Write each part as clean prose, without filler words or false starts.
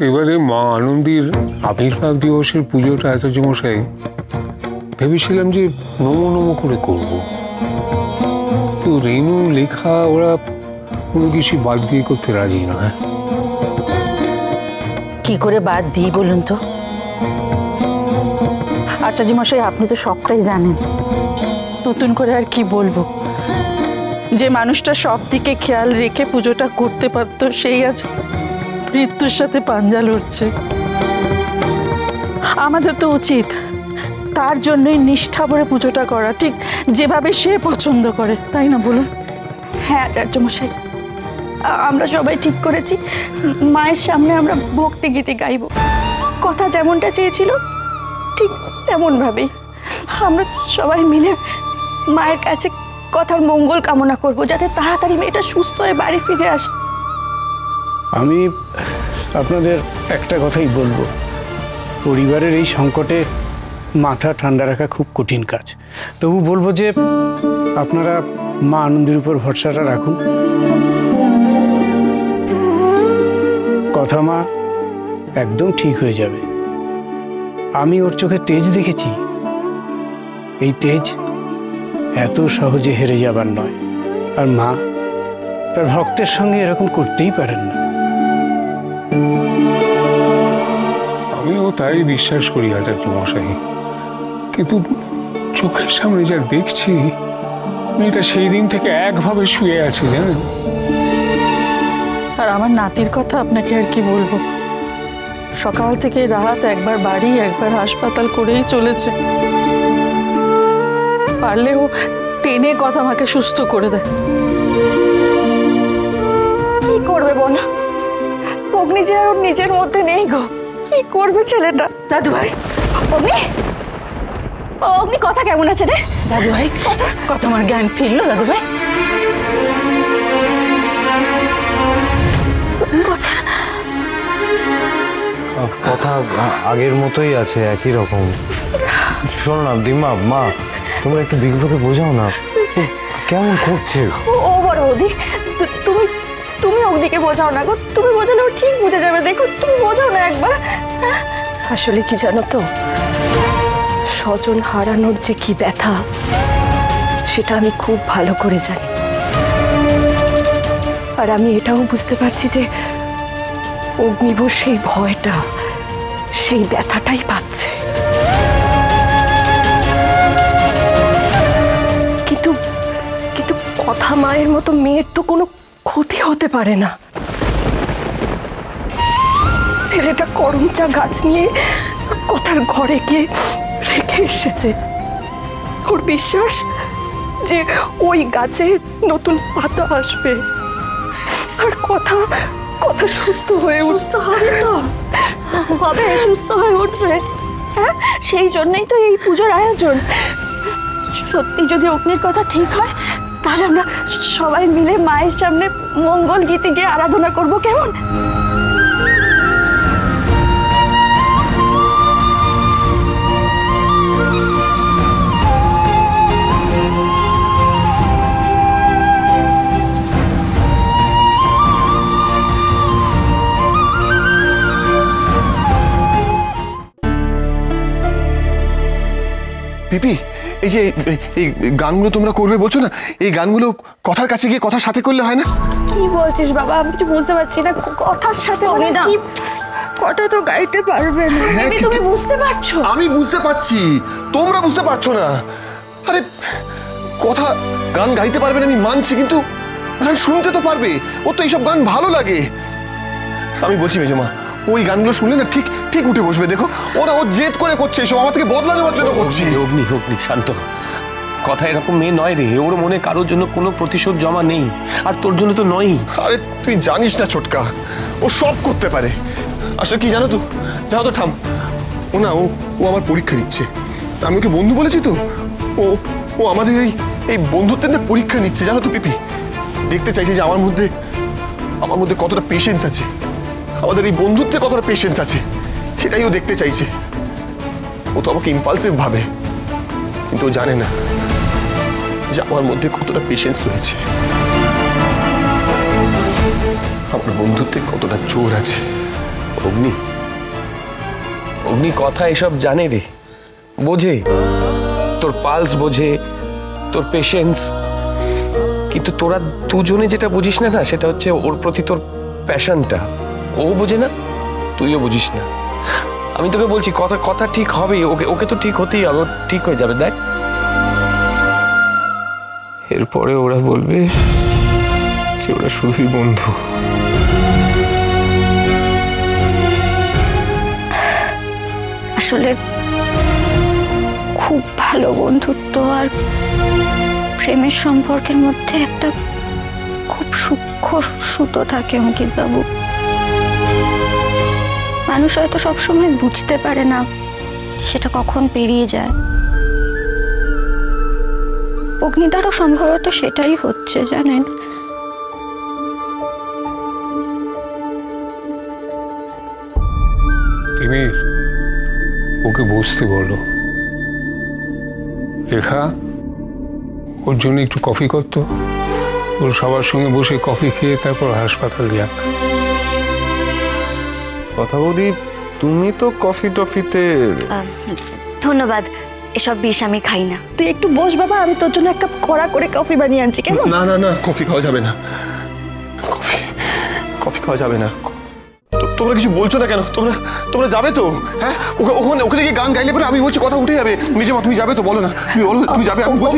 এবারে মা আনন্দীর আবির্ভাব দিবসের পুজোটা এত জমশাই ভেবেছিলাম যে নমো নমো করে করব, তো রেনু লেখা ওরা কোনো কিছু বাদ দিয়ে করতে রাজি নয়। কি করে বাদ দিই বলুন তো? আচার্য মশাই, আপনি তো সবটাই জানেন, নতুন করে আর কি বলবো? যে মানুষটা সব দিকে খেয়াল রেখে পুজোটা করতে পারতো সেই আজ মৃত্যুর সাথে পাঞ্জা লড়ছে। আমাদের তো উচিত তার জন্যই নিষ্ঠা ভরে পুজোটা করা, ঠিক যেভাবে সে পছন্দ করে, তাই না বলুন? হ্যাঁ আচার্য মশাই, আমরা সবাই ঠিক করেছি মায়ের সামনে আমরা ভক্তি গীতি গাইব। কথা যেমনটা চেয়েছিল ঠিক তেমন ভাবেই আমরা সবাই মিলে মায়ের কাছে কথার মঙ্গল কামনা করব, যাতে তাড়াতাড়ি মেয়েটা সুস্থ হয়ে বাড়ি ফিরে আসে। আমি আপনাদের একটা কথাই বলবো, পরিবারের এই সংকটে মাথা ঠান্ডা রাখা খুব কঠিন কাজ। তবু বলবো যে আপনারা মা আনন্দের উপর ভরসাটা রাখুন। কথা মা একদম ঠিক হয়ে যাবে। আমি ওর চোখে তেজ দেখেছি, এই তেজ এত সহজে হেরে যাবার নয়। আর মা তার ভক্তের সঙ্গে এরকম করতেই পারেন না। আমিও তাই বিশ্বাস করি আচার্য মশাই, কিন্তু চোখের সামনে যা দেখছি মেয়েটা সেই দিন থেকে একভাবে শুয়ে আছে জানেন। আর আমার নাতির কথা আপনাকে আর কি বলবো, সকাল থেকে রাত একবার বাড়ি একবার হাসপাতাল করেই চলেছে। পারলে ও টেনে কথা আমাকে সুস্থ করে দেয়। কি করবে বলো, অগ্নি যে আর ওর নিজের মধ্যে নেই গো, কি করবে ছেলেটা? দাদু ভাই, অগ্নি, অগ্নি কথা কেমন আছে রে? দাদু ভাই, কথা আমার জ্ঞান ফিরলো দাদু ভাই? কথা আগের মতোই আছে, একই রকম। শোনো না দিমা, মা তোমরা একটু বিঘ্নকে বোঝাও না, কেমন করছে ও বড় বৌদি, তুমি তুমি অগ্নিকে বোঝাও না গো, তুমি বোঝালে ও ঠিক বুঝে যাবে। দেখো তুমি বোঝাও না একবার। আসলে কি জানো তো, স্বজন হারানোর যে কি ব্যথা সেটা আমি খুব ভালো করে জানি। আর আমি এটাও বুঝতে পারছি যে অগ্নিব সেই ভয়টা, সেই ব্যথাটাই পাচ্ছে। কিন্তু কিন্তু কথা মায়ের মতো মেয়ের তো কোনো ক্ষতি হতে পারে না। ছেলেটা করমচা গাছ নিয়ে কথার ঘরে গিয়ে রেখে এসেছে। ওর বিশ্বাস যে ওই গাছে নতুন পাতা আসবে আর কথা কথা সুস্থ হয়ে সুস্থ হবে তো, হবে, সুস্থ হয়ে উঠবে। হ্যাঁ, সেই জন্যই তো এই পুজোর আয়োজন। সত্যি যদি অগ্নির কথা ঠিক হয় তাহলে আমরা সবাই মিলে মায়ের সামনে মঙ্গল গীতে গিয়ে আরাধনা করব, কেমন? পিপি, এই যে এই গানগুলো তোমরা করবে বলছো না, এই গানগুলো কথার কাছে গিয়ে কথার সাথে করলে হয় না? কি বলছিস বাবা, আমি কিছু বুঝতে পারছি না। কথার সাথে কি? কথা তো গাইতে পারবে না। তুমি বুঝতে পারছো? আমি বুঝতে পারছি, তোমরা বুঝতে পারছো না। আরে কথা গান গাইতে পারবে না আমি মানছি, কিন্তু গান শুনতে তো পারবে। ওর তো এইসব গান ভালো লাগে। আমি বলছি মেজমা, ওই গানগুলো শুনলে না ঠিক ঠিক উঠে বসবে। দেখো ওরা ও জেদ করে করছে, এসব আমার থেকে বদলা নেওয়ার জন্য করছে। অগ্নি অগ্নি শান্ত, কথা এরকম মেয়ে নয় রে। ওর মনে কারোর জন্য কোনো প্রতিশোধ জমা নেই, আর তোর জন্য তো নয়। আরে তুই জানিস না ছোটকা, ও সব করতে পারে। আসলে কি জানো তো, জানো তো ঠাম, ও না ও আমার পরীক্ষা দিচ্ছে। আমি ওকে বন্ধু বলেছি তো, ও ও আমাদের এই বন্ধুত্বের পরীক্ষা নিচ্ছে জানো তো পিপি। দেখতে চাইছে যে আমার মধ্যে কতটা পেশেন্স আছে, আমাদের এই বন্ধুত্বে কতটা পেশেন্স আছে, সেটাই ও দেখতে চাইছে। ও তো আমাকে ইম্পালসিভ ভাবে, কিন্তু ও জানে না যে আমার মধ্যে কতটা পেশেন্স রয়েছে, আমার বন্ধুত্বে কতটা জোর আছে। ও অগ্নি অগ্নি কথা এসব জানে রে, বোঝে, তোর পালস বোঝে, তোর পেশেন্স, কিন্তু তোরা দুজনে যেটা বুঝিস না না সেটা হচ্ছে ওর প্রতি তোর প্যাশনটা। ও বোঝে না, তুইও বুঝিস না। আমি তোকে বলছি কথা কথা ঠিক হবেই, ওকে ওকে তো ঠিক হতেই হবে, ঠিক হয়ে যাবে। দেখ এরপরে ওরা বলবে যে ওরা শুধুই বন্ধু। আসলে খুব ভালো বন্ধুত্ব আর প্রেমের সম্পর্কের মধ্যে একটা খুব সূক্ষ্ম সুতো থাকে অঙ্কিত বাবু। মানুষ হয়তো সবসময় বুঝতে পারে না সেটা কখন পেরিয়ে যায়। অগ্নিদারও সম্ভবত সেটাই হচ্ছে, জানেন। তিমির, ওকে বসতে বলো। রেখা, ওর জন্য একটু কফি করতো। ওর সবার সঙ্গে বসে কফি খেয়ে তারপর হাসপাতাল যাক। কথা বৌদি, তুমি তো কফি টফিতে। ধন্যবাদ, এসব বিষ আমি খাই না। তুই একটু বস বাবা, আমি তোর জন্য এক কাপ কড়া করে কফি বানিয়ে আনছি। কেমন? না না না, কফি খাওয়া যাবে না। কফি খাওয়া যাবে না। তোমরা কিছু বলছো না কেন? তোমরা তোমরা যাবে তো? হ্যাঁ, ওখানে ওখানে গিয়ে গান গাইলে পরে আমি বলছি কথা উঠে যাবে। নিজে মা, তুমি যাবে তো? বলো না, তুমি বলো তুমি যাবে। আমি বলছি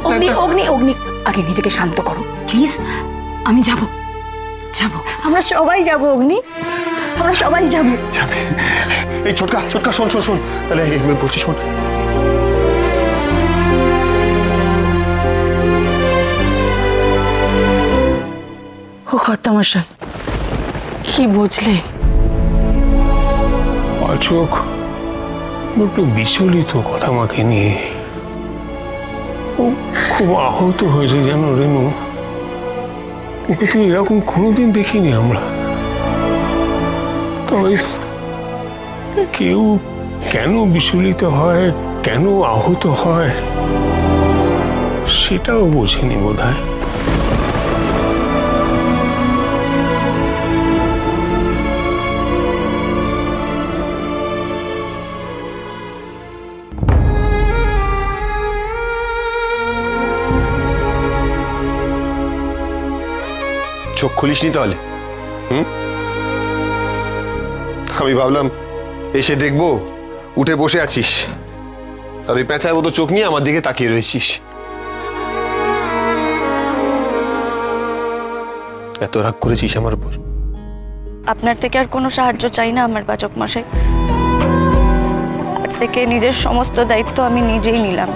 অগ্নি আগে নিজেকে শান্ত করো প্লিজ। আমি যাব। আমরা সবাই যাব অগ্নি, আমরা সবাই যাব। যাবে। এই ছোটকা ছোটকা, শোন শোন শোন, তাহলে বলছি শোন। ও কর্তামশাই, কি বুঝলে? পাচক বড্ড বিচলিত কথা মাকে নিয়ে। ও খুব আহত হয়েছে জানো রেনু। ওকে তো এরকম কোনোদিন দেখিনি আমরা। তবে কেউ কেন বিচলিত হয়, কেন আহত হয়, সেটাও বোঝেনি বোধহয়। চোখ খুলিসনি তাহলে? আমি ভাবলাম এসে দেখবো উঠে বসে আছিস, আর ওই পেঁচার মতো চোখ নিয়ে আমার দিকে তাকিয়ে রয়েছিস। এত রাগ করেছিস আমার উপর? আপনার থেকে আর কোনো সাহায্য চাই না আমার পাচক মশাই। আজ থেকে নিজের সমস্ত দায়িত্ব আমি নিজেই নিলাম।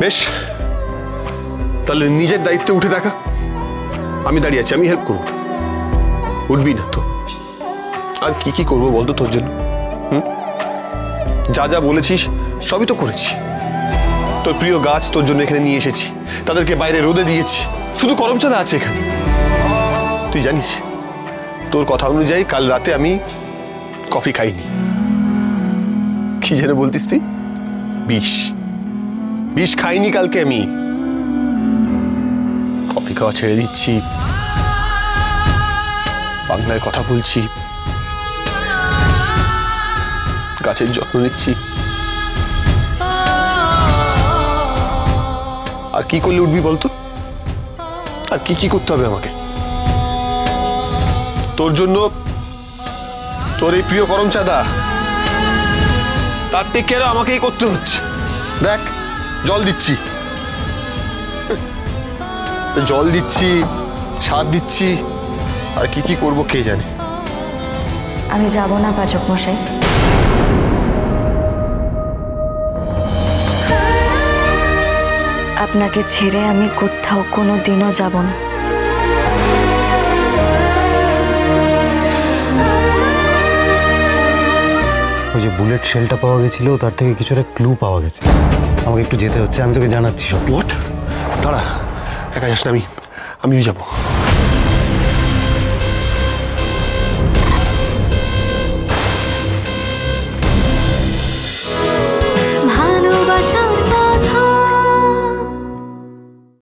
বেশ, তাহলে নিজের দায়িত্বে উঠে দেখা। আমি দাঁড়িয়ে আছি, আমি হেল্প করবো। উঠবি না তো? আর কি কি করবো বলতো তোর জন্য? যা যা বলেছিস সবই তো করেছি। তোর প্রিয় গাছ তোর জন্য এখানে নিয়ে এসেছি, তাদেরকে বাইরে রোদে দিয়েছি। শুধু করমচাঁদা আছে এখানে। তুই জানিস তোর কথা অনুযায়ী কাল রাতে আমি কফি খাইনি। কি যেন বলতিস তুই? বিষ খাইনি কালকে আমি। কফি খাওয়া ছেড়ে দিচ্ছি, বাংলায় কথা বলছি, গাছের যত্ন নিচ্ছি। আর কি করলে উঠবি বলতো? আর কি কি করতে হবে আমাকে তোর জন্য? তোর এই প্রিয় করমচাঁদা, তার টেক কেয়ার আমাকেই করতে হচ্ছে। দেখ, জল দিচ্ছি, সার দিচ্ছি, আর কি কি করবো কে জানে। আমি যাব না পাচক মশাই। আপনাকে ছেড়ে আমি কোথাও কোনো দিনও যাব না। ওই যে বুলেট শেলটা পাওয়া গেছিল, তার থেকে কিছুটা ক্লু পাওয়া গেছে। আমাকে একটু যেতে হচ্ছে, আমি তোকে জানাচ্ছি সব। দাঁড়া, একা যাস না, আমিও যাবো।